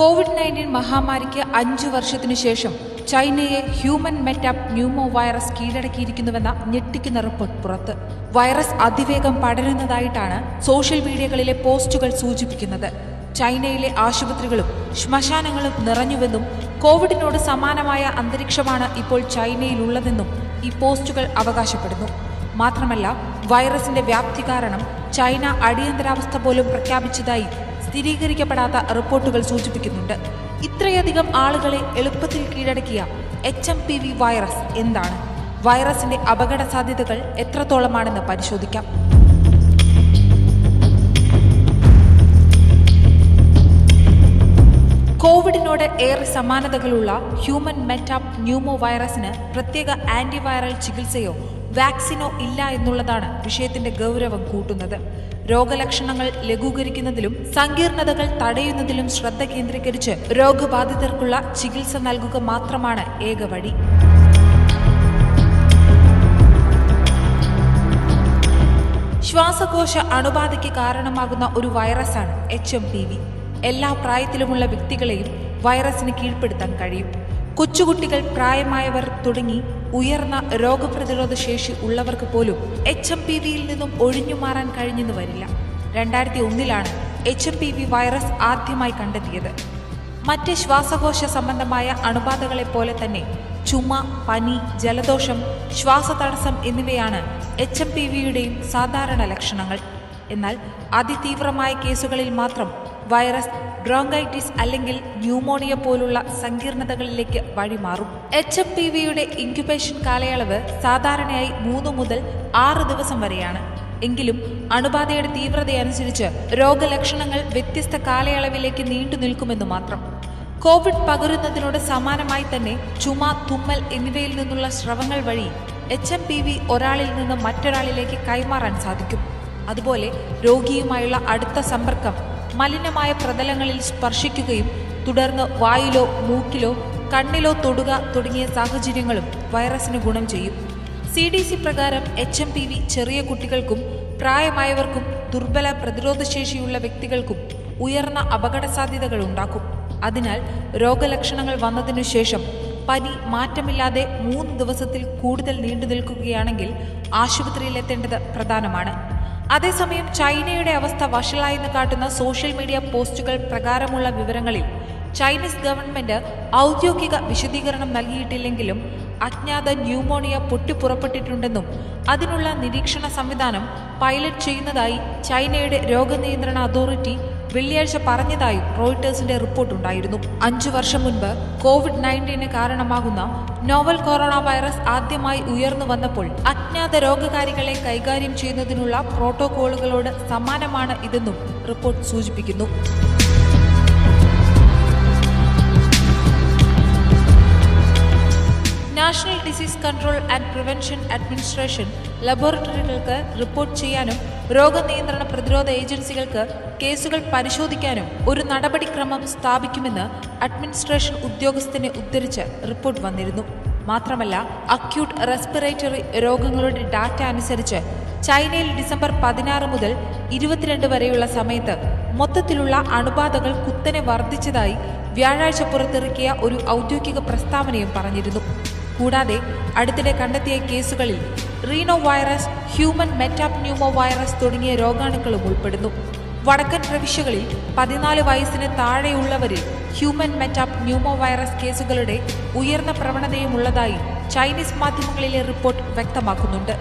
COVID-19 മഹാമാരിക്ക് 5 വർഷത്തിനു ശേഷം ചൈനയെ ഹ്യൂമൻ മെറ്റാപ് ന്യൂമോ വൈറസ് കീഴടക്കിയിരിക്കുന്നുവെന്ന ഞെട്ടിക്കുന്ന റിപ്പോർട്ട് പുറത്ത്. വൈറസ് അതിവേഗം പടരുന്നതായിട്ടാണ് സോഷ്യൽ മീഡിയകളിലെ പോസ്റ്റുകൾ സൂചിപ്പിക്കുന്നത്. ചൈനയിലെ ആശുപത്രികളും ശ്മശാനങ്ങളും നിറഞ്ഞുവെന്നും കോവിഡിനോട് സമാനമായ അന്തരീക്ഷമാണ് ഇപ്പോൾ ചൈനയിലുള്ളതെന്നും ഈ പോസ്റ്റുകൾ അവകാശപ്പെടുന്നു. മാത്രമല്ല, വൈറസിന്റെ വ്യാപ്തി കാരണം ചൈന അടിയന്തരാവസ്ഥ പോലും പ്രഖ്യാപിച്ചതായി സ്ഥിരീകരിക്കപ്പെടാത്ത റിപ്പോർട്ടുകൾ സൂചിപ്പിക്കുന്നുണ്ട്. ഇത്രയധികം ആളുകളെ എളുപ്പത്തിൽ കീഴടക്കിയ HMPV വൈറസ് എന്താണ്? വൈറസിന്റെ അപകട സാധ്യതകൾ എത്രത്തോളമാണെന്ന് പരിശോധിക്കാം. കോവിഡിനോട് ഏറെ സമാനതകളുള്ള ഹ്യൂമൻ മെറ്റാപ് ന്യൂമോ വൈറസിന് പ്രത്യേക ആന്റിവൈറൽ ചികിത്സയോ വാക്സിനോ ഇല്ല എന്നുള്ളതാണ് വിഷയത്തിന്റെ ഗൗരവം കൂട്ടുന്നത്. രോഗലക്ഷണങ്ങൾ ലഘൂകരിക്കുന്നതിലും സങ്കീർണതകൾ തടയുന്നതിലും ശ്രദ്ധ കേന്ദ്രീകരിച്ച് രോഗബാധിതർക്കുള്ള ചികിത്സ നൽകുക മാത്രമാണ് ഏക വഴി. ശ്വാസകോശ അണുബാധയ്ക്ക് കാരണമാകുന്ന ഒരു വൈറസാണ് HMPV. എല്ലാ പ്രായത്തിലുമുള്ള വ്യക്തികളെയും വൈറസിന് കീഴ്പ്പെടുത്താൻ കഴിയും. കൊച്ചുകുട്ടികൾ, പ്രായമായവർ തുടങ്ങി ഉയർന്ന രോഗപ്രതിരോധ ശേഷി ഉള്ളവർക്ക് പോലും HMPVയിൽ നിന്നും ഒഴിഞ്ഞുമാറാൻ കഴിഞ്ഞെന്ന് വരില്ല. 2001 HMPV വൈറസ് ആദ്യമായി കണ്ടെത്തിയത്. മറ്റ് ശ്വാസകോശ സംബന്ധമായ അണുബാധകളെ പോലെ തന്നെ ചുമ, പനി, ജലദോഷം, ശ്വാസതടസ്സം എന്നിവയാണ് HMPVയുടെയും സാധാരണ ലക്ഷണങ്ങൾ. എന്നാൽ അതിതീവ്രമായ കേസുകളിൽ മാത്രം വൈറസ് ബ്രോങ്കൈറ്റിസ് അല്ലെങ്കിൽ ന്യൂമോണിയ പോലുള്ള സങ്കീർണതകളിലേക്ക് വഴിമാറും. HMPVയുടെ ഇൻക്യുബേഷൻ കാലയളവ് സാധാരണയായി 3 മുതൽ 6 ദിവസം വരെയാണ്. എങ്കിലും അണുബാധയുടെ തീവ്രതയനുസരിച്ച് രോഗലക്ഷണങ്ങൾ വ്യത്യസ്ത കാലയളവിലേക്ക് നീണ്ടു നിൽക്കുമെന്ന് മാത്രം. കോവിഡ് പകരുന്നതിനോട് സമാനമായി തന്നെ ചുമ, തുമ്മൽ എന്നിവയിൽ നിന്നുള്ള സ്രവങ്ങൾ വഴി HMPV ഒരാളിൽ നിന്ന് മറ്റൊരാളിലേക്ക് കൈമാറാൻ സാധിക്കും. അതുപോലെ രോഗിയുമായുള്ള അടുത്ത സമ്പർക്കം മലിനമായ പ്രതലങ്ങളിൽ സ്പർശിക്കുകയും തുടർന്ന് വായിലോ മൂക്കിലോ കണ്ണിലോ തൊടുക തുടങ്ങിയ സാഹചര്യങ്ങളും വൈറസിന് ഗുണം ചെയ്യും. CDC പ്രകാരം HMPV ചെറിയ കുട്ടികൾക്കും പ്രായമായവർക്കും ദുർബല പ്രതിരോധശേഷിയുള്ള വ്യക്തികൾക്കും ഉയർന്ന അപകട സാധ്യതകൾ ഉണ്ടാക്കും. അതിനാൽ രോഗലക്ഷണങ്ങൾ വന്നതിനു ശേഷം പനി മാറ്റമില്ലാതെ 3 ദിവസത്തിൽ കൂടുതൽ നീണ്ടു നിൽക്കുകയാണെങ്കിൽ ആശുപത്രിയിലെത്തേണ്ടത് പ്രധാനമാണ്. അതേസമയം ചൈനയുടെ അവസ്ഥ വഷളായെന്ന് കാട്ടുന്ന സോഷ്യൽ മീഡിയ പോസ്റ്റുകൾ പ്രകാരമുള്ള വിവരങ്ങളിൽ ചൈനീസ് ഗവൺമെന്റ് ഔദ്യോഗിക വിശദീകരണം നൽകിയിട്ടില്ലെങ്കിലും അജ്ഞാത ന്യൂമോണിയ പൊട്ടിപ്പുറപ്പെട്ടിട്ടുണ്ടെന്നും അതിനുള്ള നിരീക്ഷണ സംവിധാനം പൈലറ്റ് ചെയ്യുന്നതായി ചൈനയുടെ രോഗനിയന്ത്രണ അതോറിറ്റി വെള്ളിയാഴ്ച പറഞ്ഞതായും റോയിട്ടേഴ്സിന്റെ റിപ്പോർട്ടുണ്ടായിരുന്നു. 5 വർഷം മുൻപ് കോവിഡ്-19 കാരണമാകുന്ന നോവൽ കൊറോണ വൈറസ് ആദ്യമായി ഉയർന്നു വന്നപ്പോൾ അജ്ഞാത രോഗകാരികളെ കൈകാര്യം ചെയ്യുന്നതിനുള്ള പ്രോട്ടോകോളുകളോട് സമാനമാണ് ഇതെന്നും റിപ്പോർട്ട് സൂചിപ്പിക്കുന്നു. National disease control and prevention administration ലബോറട്ടറികൾക്ക് റിപ്പോർട്ട് ചെയ്യാനും രോഗനിയന്ത്രണ പ്രതിരോധ ഏജൻസികൾക്ക് കേസുകൾ പരിശോധിക്കാനും ഒരു നടപടിക്രമം സ്ഥാപിക്കുമെന്ന് അഡ്മിനിസ്ട്രേഷൻ ഉദ്യോഗസ്ഥനെ ഉദ്ധരിച്ച് റിപ്പോർട്ട് വന്നിരുന്നു. മാത്രമല്ല, അക്യൂട്ട് റെസ്പിറേറ്ററി രോഗങ്ങളുടെ ഡാറ്റ അനുസരിച്ച് ചൈനയിൽ ഡിസംബർ 16 മുതൽ 22 വരെയുള്ള സമയത്ത് മൊത്തത്തിലുള്ള അണുബാധകൾ കുത്തനെ വർദ്ധിച്ചതായി വ്യാഴാഴ്ച പുറത്തിറക്കിയ ഒരു ഔദ്യോഗിക പ്രസ്താവനയും പറഞ്ഞിരുന്നു. കൂടാതെ അടുത്തിടെ കണ്ടെത്തിയ കേസുകളിൽ rhinovirus, human metapneumovirus തുടങ്ങിയ രോഗാണുക്കളും ഉൾപ്പെടുന്നു. വടക്കൻ പ്രവിശ്യകളിൽ 14 വയസ്സിന് താഴെയുള്ളവരിൽ ഹ്യൂമൻ മെറ്റാപ് ന്യൂമോ വൈറസ് കേസുകളുടെ ഉയർന്ന പ്രവണതയുമുള്ളതായി ചൈനീസ് മാധ്യമങ്ങളിലെ റിപ്പോർട്ട് വ്യക്തമാക്കുന്നുണ്ട്.